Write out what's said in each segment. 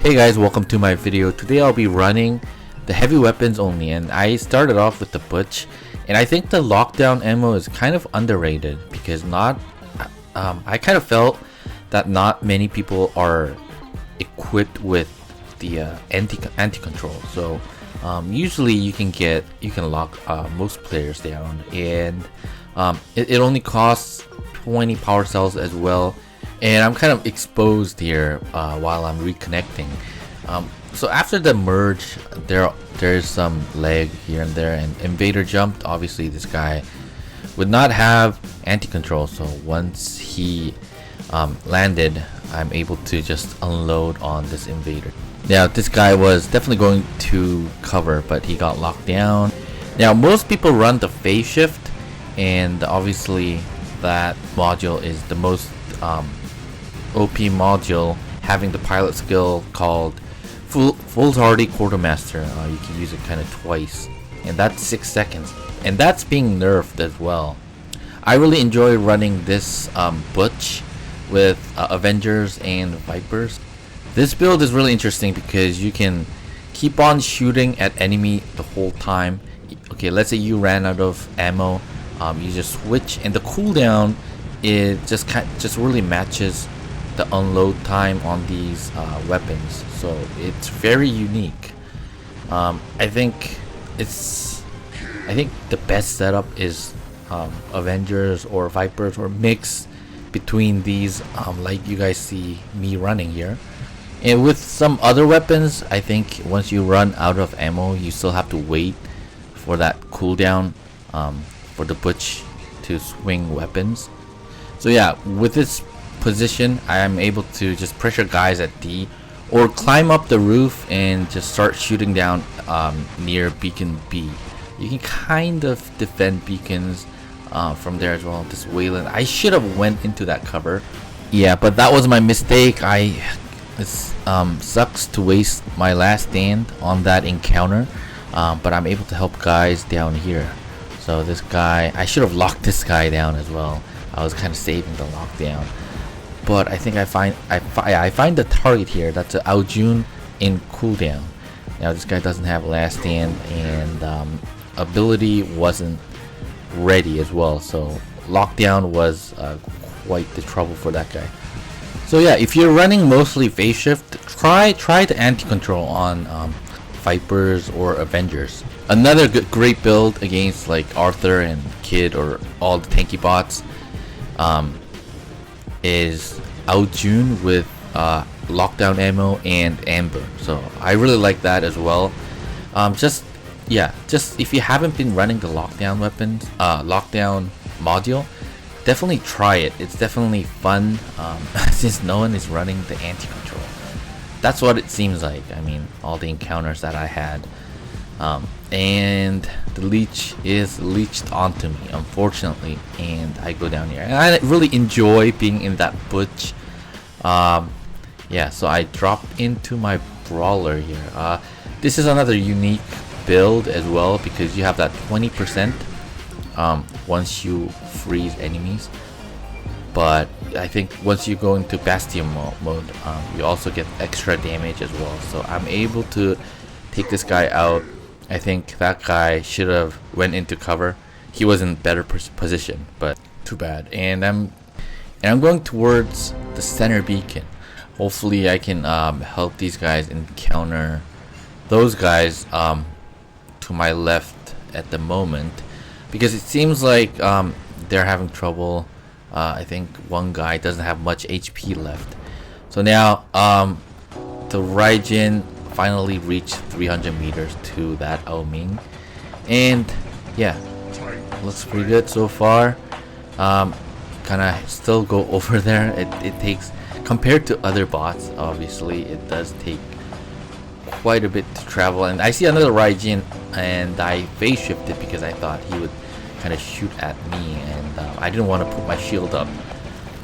Hey guys, welcome to my video. Today I'll be running the heavy weapons only, and I started off with the Butch, and I think the lockdown ammo is kind of underrated because I kind of felt that not many people are equipped with the anti-control. So usually you can lock most players down, and it only costs 20 power cells as well. And I'm kind of exposed here while I'm reconnecting. So after the merge, there's some lag here and there, and Invader jumped. Obviously, this guy would not have anti-control, so once he landed, I'm able to just unload on this Invader. Now, this guy was definitely going to cover, but he got locked down. Now, most people run the phase shift, and obviously that module is the most OP module, having the pilot skill called Foolhardy Quartermaster. You can use it kind of twice, and that's 6 seconds, and that's being nerfed as well. I really enjoy running this Butch with Avengers and Vipers. This build is really interesting because you can keep on shooting at enemy the whole time. Okay, let's say you ran out of ammo, you just switch, and the cooldown is just really matches the unload time on these weapons, so it's very unique. I think the best setup is Avengers or Vipers, or mix between these, like you guys see me running here. And with some other weapons, I think once you run out of ammo, you still have to wait for that cooldown for the Butch to swing weapons. So yeah, with this position, I am able to just pressure guys at D, or climb up the roof and just start shooting down near beacon B. You can kind of defend beacons from there as well. This Wayland, I should have went into that cover. Yeah, but that was my mistake. It sucks to waste my last stand on that encounter, but I'm able to help guys down here. So this guy, I should have locked this guy down as well. I was kind of saving the lockdown. But I think I find the target here. That's an Aojun in cooldown. Now this guy doesn't have last stand, and ability wasn't ready as well. So lockdown was quite the trouble for that guy. So yeah, if you're running mostly phase shift, try the anti-control on Vipers or Avengers. Another great build against like Arthur and Kid or all the tanky bots is Aojun with lockdown ammo and amber. So I really like that as well. Just if you haven't been running the lockdown weapons, lockdown module, definitely try it. It's definitely fun since no one is running the anti-control. That's what it seems like. I mean, all the encounters that I had. And the leech is leached onto me, unfortunately, and I go down here, and I really enjoy being in that Butch. Yeah, so I dropped into my brawler here. This is another unique build as well because you have that 20% once you freeze enemies, but I think once you go into Bastion mode, you also get extra damage as well. So I'm able to take this guy out. I think that guy should have went into cover. He was in better position, but too bad. And I'm going towards the center beacon. Hopefully I can help these guys encounter those guys to my left at the moment, because it seems like they're having trouble. I think one guy doesn't have much HP left. So now the Raijin finally reached 300 meters to that Aoming, and yeah, looks pretty good so far. Kind of still go over there. It takes, compared to other bots, obviously it does take quite a bit to travel. And I see another Raijin, and I phase shifted because I thought he would kind of shoot at me, and I didn't want to put my shield up,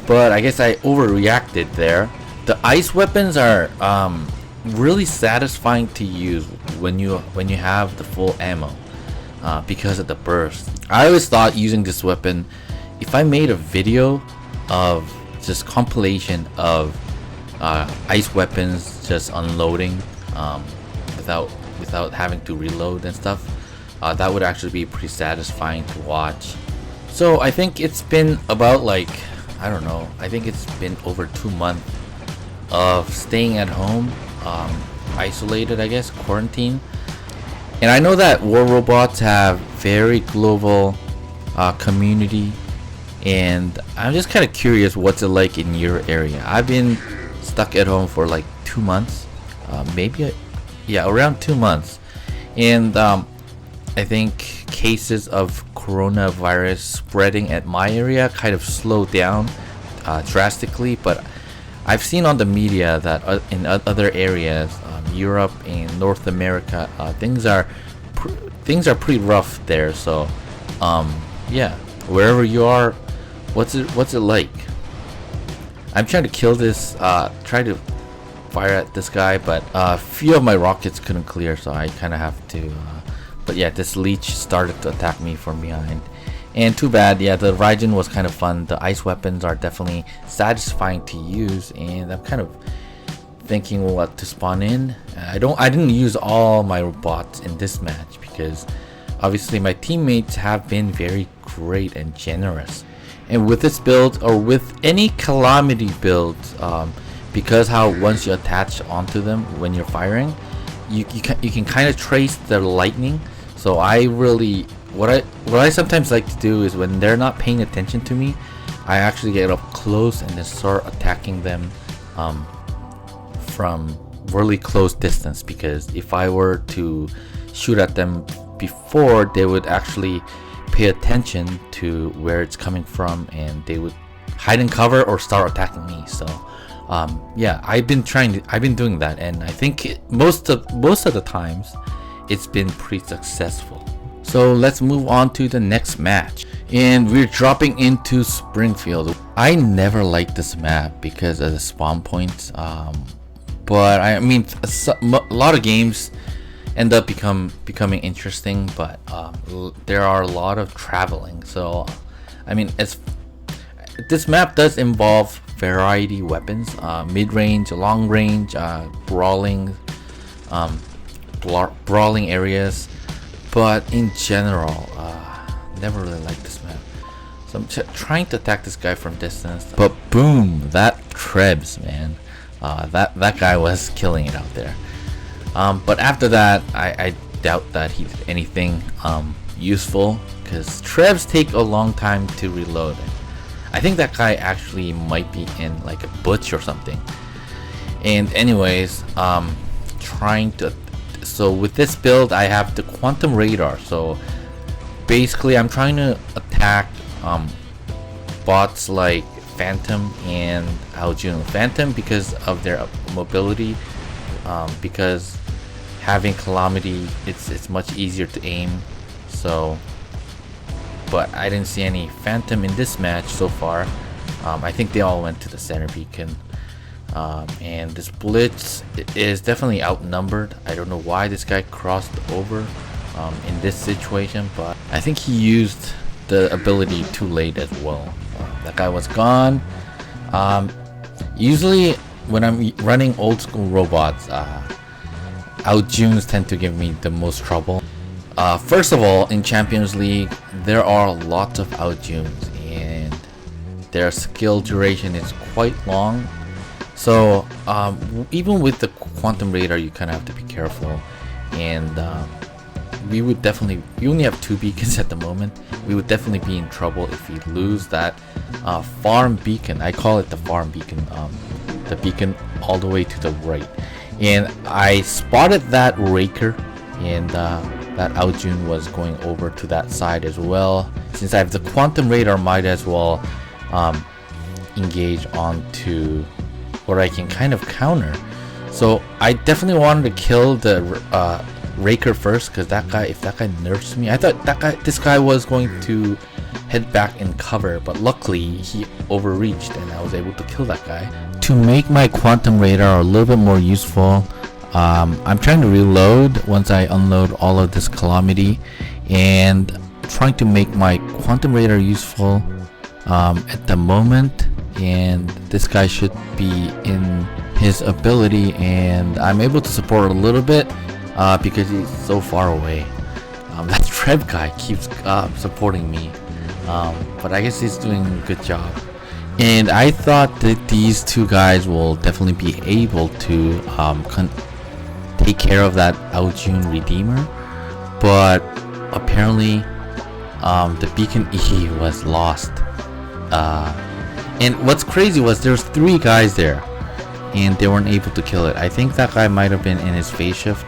but I guess I overreacted there. The ice weapons are really satisfying to use when you have the full ammo, because of the burst. I always thought using this weapon, if I made a video of just compilation of ice weapons just unloading without having to reload and stuff. That would actually be pretty satisfying to watch. So I think it's been about like, I don't know, I think it's been over 2 months of staying at home, isolated, I guess, quarantine. And I know that War Robots have very global community, and I'm just kind of curious what's it like in your area. I've been stuck at home for like 2 months, yeah, around 2 months, and I think cases of coronavirus spreading at my area kind of slowed down drastically, but I've seen on the media that in other areas, Europe and North America, things are pretty rough there. So yeah, wherever you are, what's it like? I'm trying to kill this, try to fire at this guy, but a few of my rockets couldn't clear, so I kind of have to. But yeah, this leech started to attack me from behind, and too bad. Yeah, the Raijin was kind of fun. The ice weapons are definitely satisfying to use, and I'm kind of thinking what to spawn in. I didn't use all my bots in this match because obviously my teammates have been very great and generous. And with this build, or with any calamity build, because how once you attach onto them when you're firing, you can kind of trace the lightning. So I really, what I sometimes like to do is when they're not paying attention to me, I actually get up close and then start attacking them from really close distance, because if I were to shoot at them before, they would actually pay attention to where it's coming from, and they would hide and cover or start attacking me. So yeah, I've been doing that, and I think most of the times it's been pretty successful. So let's move on to the next match, and we're dropping into Springfield. I never liked this map because of the spawn points, but I mean a lot of games end up becoming interesting, but there are a lot of traveling. So I mean, this map does involve variety weapons, mid-range, long-range, brawling areas, but in general, never really liked this map. So I'm trying to attack this guy from distance, but boom, that Trebs, man, that guy was killing it out there. But after that, I doubt that he did anything useful, because Trebs take a long time to reload. I think that guy actually might be in like a Butch or something. And anyways, so with this build, I have the quantum radar. So basically, I'm trying to attack bots like Phantom and Aljun. Phantom because of their mobility, because having Calamity, it's much easier to aim. So, but I didn't see any Phantom in this match so far. I think they all went to the center beacon. And this Blitz is definitely outnumbered. I don't know why this guy crossed over in this situation, but I think he used the ability too late as well. That guy was gone. Usually when I'm running old school robots, Outjunes tend to give me the most trouble. First of all, in Champions League, there are lots of Outjunes, and their skill duration is quite long. So even with the quantum radar, you kind of have to be careful. And we only have 2 beacons at the moment. We would definitely be in trouble if we lose that farm beacon. I call it the farm beacon, the beacon all the way to the right. And I spotted that Raker, and that Aljun was going over to that side as well. Since I have the quantum radar, might as well engage onto what I can kind of counter. So I definitely wanted to kill the Raker first, because if that guy nerfs me, I thought this guy was going to head back and cover, but luckily he overreached and I was able to kill that guy. To make my quantum radar a little bit more useful, I'm trying to reload once I unload all of this Calamity, and trying to make my quantum radar useful at the moment. And this guy should be in his ability, and I'm able to support a little bit because he's so far away. That Trev guy keeps supporting me, but I guess he's doing a good job. And I thought that these two guys will definitely be able to take care of that Aljun Redeemer, but apparently the beacon E was lost. And what's crazy was there's 3 guys there, and they weren't able to kill it. I think that guy might have been in his phase shift.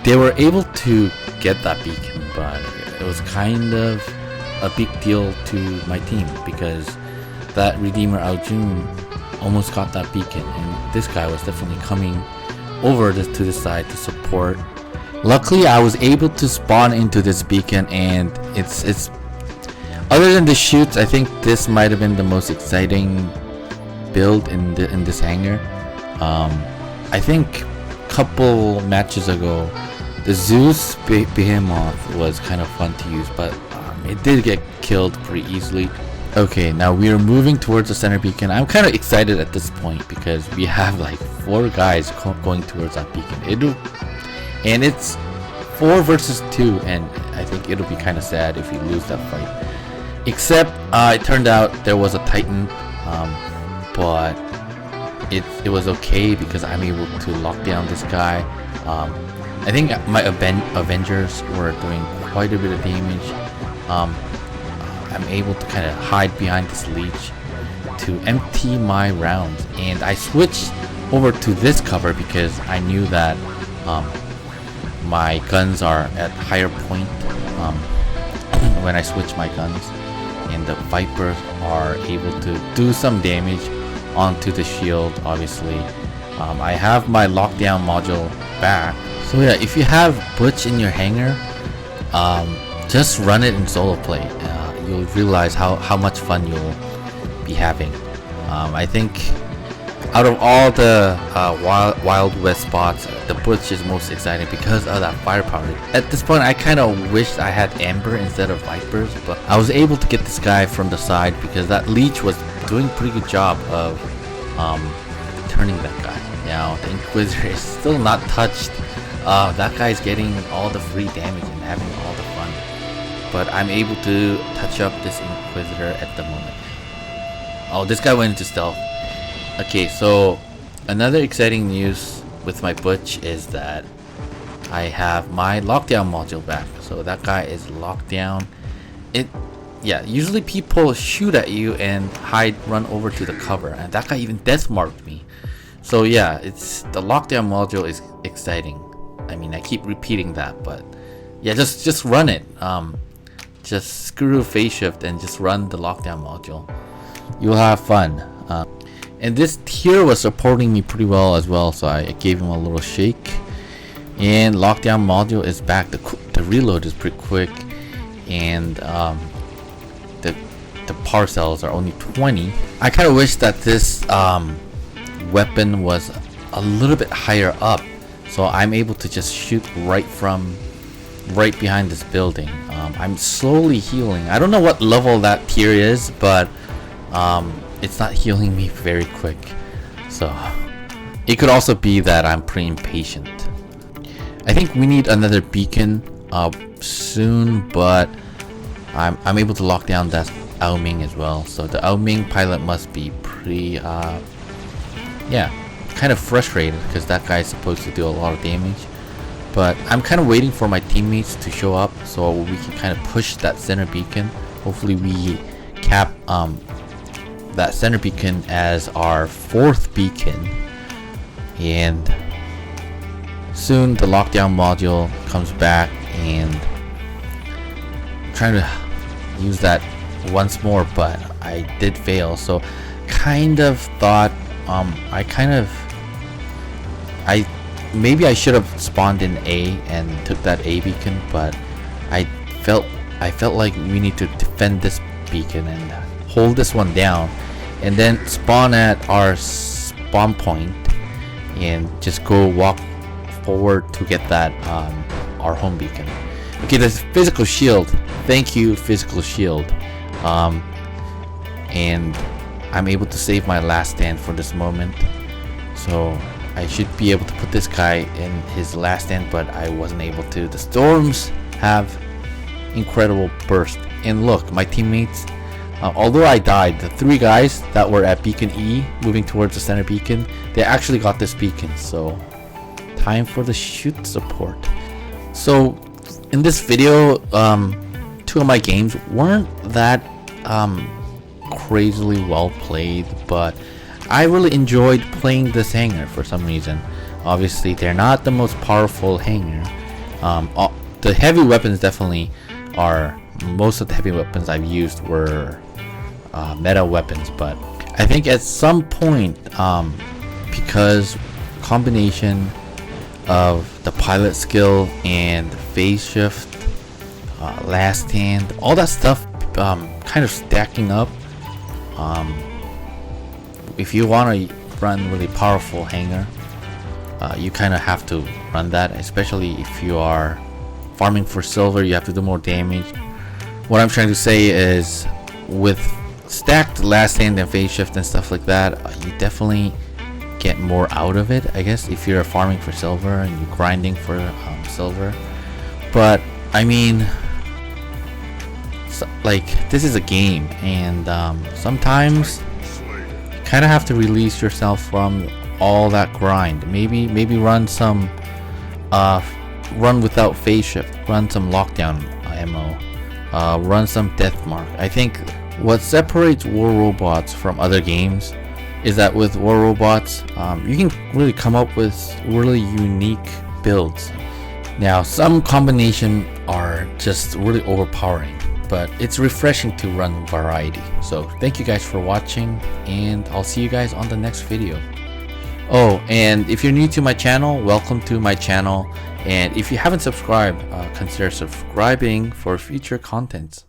They were able to get that beacon, but it was kind of a big deal to my team because that Redeemer Aljun almost got that beacon, and this guy was definitely coming over to this side to support. Luckily, I was able to spawn into this beacon, and it's other than the shoots, I think this might have been the most exciting build in this hangar. I think a couple matches ago, the Zeus Behemoth was kind of fun to use, but it did get killed pretty easily. Okay, now we are moving towards the center beacon. I'm kind of excited at this point because we have like 4 guys going towards that beacon. And it's 4 versus 2, and I think it'll be kind of sad if we lose that fight. Except it turned out there was a Titan, but it was okay because I'm able to lock down this guy. I think my Avengers were doing quite a bit of damage. I'm able to kind of hide behind this leech to empty my rounds, and I switched over to this cover because I knew that my guns are at higher point when I switch my guns, and the Vipers are able to do some damage onto the shield. Obviously, I have my lockdown module back, so yeah, if you have Butch in your hangar, just run it in solo play. You'll realize how much fun you'll be having. I think out of all the Wild West spots, the Butch is most exciting because of that firepower. At this point, I kind of wished I had Amber instead of Vipers, but I was able to get this guy from the side because that leech was doing a pretty good job of turning that guy. Now the Inquisitor is still not touched. That guy's getting all the free damage and having all the fun, but I'm able to touch up this Inquisitor at the moment. Oh, this guy went into stealth. Okay, so another exciting news with my Butch is that I have my lockdown module back. So that guy is locked down. Yeah, usually people shoot at you and run over to the cover, and that guy even death marked me. So yeah, the lockdown module is exciting. I mean, I keep repeating that, but yeah, just run it. Just screw phase shift and just run the lockdown module. You'll have fun. And this tier was supporting me pretty well as well, so I gave him a little shake. And lockdown module is back. The reload is pretty quick, and the parcels are only 20. I kind of wish that this weapon was a little bit higher up, so I'm able to just shoot right behind this building. I'm slowly healing. I don't know what level that tier is, but it's not healing me very quick, so it could also be that I'm pretty impatient. I think we need another beacon soon, but I'm able to lock down that Ao Ming as well. So the Ao Ming pilot must be pretty yeah, kind of frustrated because that guy is supposed to do a lot of damage. But I'm kind of waiting for my teammates to show up so we can kind of push that center beacon. Hopefully we cap that center beacon as our 4th beacon, and soon the lockdown module comes back, and I'm trying to use that once more, but I did fail. So kind of thought maybe I should have spawned in A and took that A beacon, but I felt like we need to defend this beacon and hold this one down, and then spawn at our spawn point and just go walk forward to get that our home beacon. Okay, there's physical shield. Thank you, physical shield. And I'm able to save my last stand for this moment. so I should be able to put this guy in his last stand, but I wasn't able to. The storms have incredible burst, and look, my teammates, although I died, the 3 guys that were at beacon E moving towards the center beacon, they actually got this beacon. So time for the shoot support. So in this video, 2 of my games weren't that crazily well played, but I really enjoyed playing this hanger for some reason. Obviously they're not the most powerful hanger. The heavy weapons definitely are. Most of the heavy weapons I've used were meta weapons, but I think at some point, because combination of the pilot skill and phase shift, last stand, all that stuff kind of stacking up, if you want to run really powerful hanger, you kind of have to run that, especially if you are farming for silver. You have to do more damage. What I'm trying to say is, with stacked last stand and phase shift and stuff like that, you definitely get more out of it, I guess, if you're farming for silver and you're grinding for silver. But I mean, like, this is a game, and sometimes you kind of have to release yourself from all that grind. Maybe run some run without phase shift, run some lockdown ammo, run some death mark. I think what separates War Robots from other games is that with War Robots, you can really come up with really unique builds. Now, some combination are just really overpowering, but it's refreshing to run variety. So thank you guys for watching, and I'll see you guys on the next video. Oh, and if you're new to my channel, welcome to my channel, and if you haven't subscribed, consider subscribing for future contents.